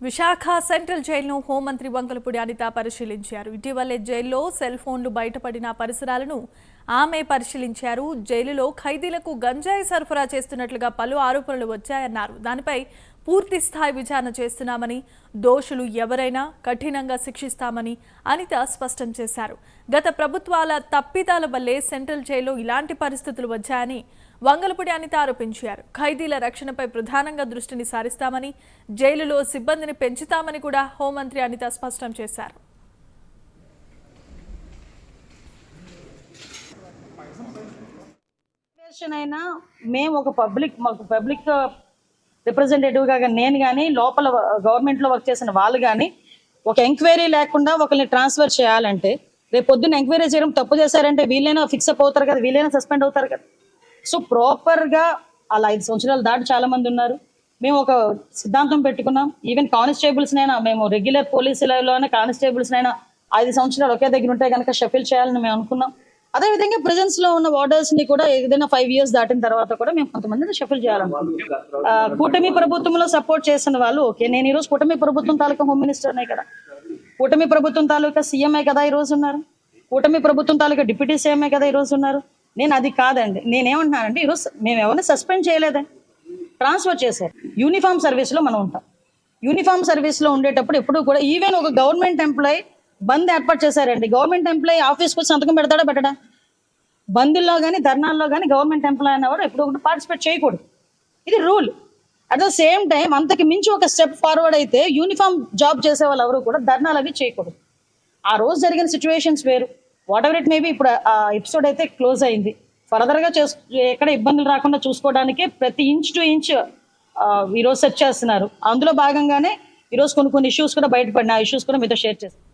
Visakha central జైలును హోంమంత్రి వంగలపూడి అనిత పరిశీలించారు. ఇటీవలే జైల్లో సెల్ ఫోన్లు బయటపడిన పరిసరాలను ఆమె పరిశీలించారు. జైలులో ఖైదీలకు గంజాయి సరఫరా చేస్తున్నట్లుగా పలు ఆరోపణలు వచ్చాయన్నారు. దానిపై పూర్తి స్థాయి విచారణ చేస్తున్నామని, దోషులు ఎవరైనా కఠినంగా శిక్షిస్తామని అనిత స్పష్టం చేశారు. గత ప్రభుత్వాల తప్పిదాల వల్లే సెంట్రల్ జైల్లో ఇలాంటి పరిస్థితులు వచ్చాయని వంగలపూడి అనిత ఆరోపించారు. ఖైదీల రక్షణపై ప్రధానంగా దృష్టిని సారిస్తామని, జైలులో సిబ్బందిని పెంచుతామని కూడా హోంమంత్రి అనిత స్పష్టం చేశారు. అయినా మేము ఒక పబ్లిక్ రిప్రజెంటేటివ్గా నేను కానీ లోపల గవర్నమెంట్లో వర్క్ చేసిన వాళ్ళు కానీ ఒక ఎంక్వైరీ లేకుండా ఒకరిని ట్రాన్స్ఫర్ చేయాలంటే రేపు పొద్దున్న ఎంక్వైరీ చేయడం తప్పు చేశారంటే వీళ్ళైనా ఫిక్స్ అప్ అవుతారు కదా, వీళ్ళైనా సస్పెండ్ అవుతారు కదా. సో ప్రాపర్గా అలా 5 సంవత్సరాలు దాటి చాలా మంది ఉన్నారు. మేము ఒక సిద్ధాంతం పెట్టుకున్నాం. ఈవెన్ కానిస్టేబుల్స్నైనా మేము రెగ్యులర్ పోలీసులలోనే కానిస్టేబుల్స్నైనా 5 సంవత్సరాలు ఒకే దగ్గర ఉంటే కనుక షఫిల్ చేయాలని మేము అనుకున్నాం. అదేవిధంగా ప్రెజెన్స్ లో ఉన్న వార్డర్స్ ని కూడా ఏదైనా 5 years దాటిన తర్వాత కూడా మేము కొంతమందిని షఫిల్ చేయాలనుకుంటున్నాం. కూటమి ప్రభుత్వంలో సపోర్ట్ చేసిన వాళ్ళు ఓకే. నేను ఈరోజు కూటమి ప్రభుత్వం తాలూకా హోమ్ మినిస్టర్నే కదా, కూటమి ప్రభుత్వం తాలూకా సీఎంఏ కదా ఈరోజు ఉన్నారు, కూటమి ప్రభుత్వం తాలూకా డిప్యూటీ సీఎంఏ కదా ఈరోజు ఉన్నారు. నేను అది కాదండి, నేనేమంటున్నానంటే ఈరోజు మేము ఎవరిని సస్పెండ్ చేయలేదండి, ట్రాన్స్ఫర్ చేశారు. యూనిఫామ్ సర్వీస్లో మనం ఉంటాం. యూనిఫామ్ సర్వీస్లో ఉండేటప్పుడు ఎప్పుడు కూడా ఈవెన్ ఒక గవర్నమెంట్ ఎంప్లాయీ బంద్ ఏర్పాటు చేశారండి. గవర్నమెంట్ ఎంప్లాయీ ఆఫీస్కి వచ్చి సంతకం పెడతాడా పెట్టడా? బందుల్లో కానీ ధర్నాల్లో కానీ గవర్నమెంట్ ఎంప్లాయీ అనేవారు ఎప్పుడు ఒకటి పార్టిసిపేట్ చేయకూడదు. ఇది rule. At the same time అంతకు మించి ఒక స్టెప్ ఫార్వర్డ్ అయితే యూనిఫామ్ జాబ్ చేసే వాళ్ళు ఎవరు కూడా ధర్నాలు అవి చేయకూడదు. ఆ రోజు జరిగిన సిచ్యువేషన్స్ వేరు. వాట్ ఎవర్ ఇట్ మేబీ ఇప్పుడు ఆ ఎపిసోడ్ అయితే క్లోజ్ అయింది. ఫర్దర్గా ఎక్కడ ఇబ్బందులు రాకుండా చూసుకోవడానికి ప్రతి ఇంచ్ టు ఇంచ్ ఈరోజు సెర్చ్ చేస్తున్నారు. అందులో భాగంగానే ఈరోజు కొన్ని ఇష్యూస్ కూడా బయటపడిన ఆ ఇష్యూస్ కూడా మీతో షేర్ చేస్తాను.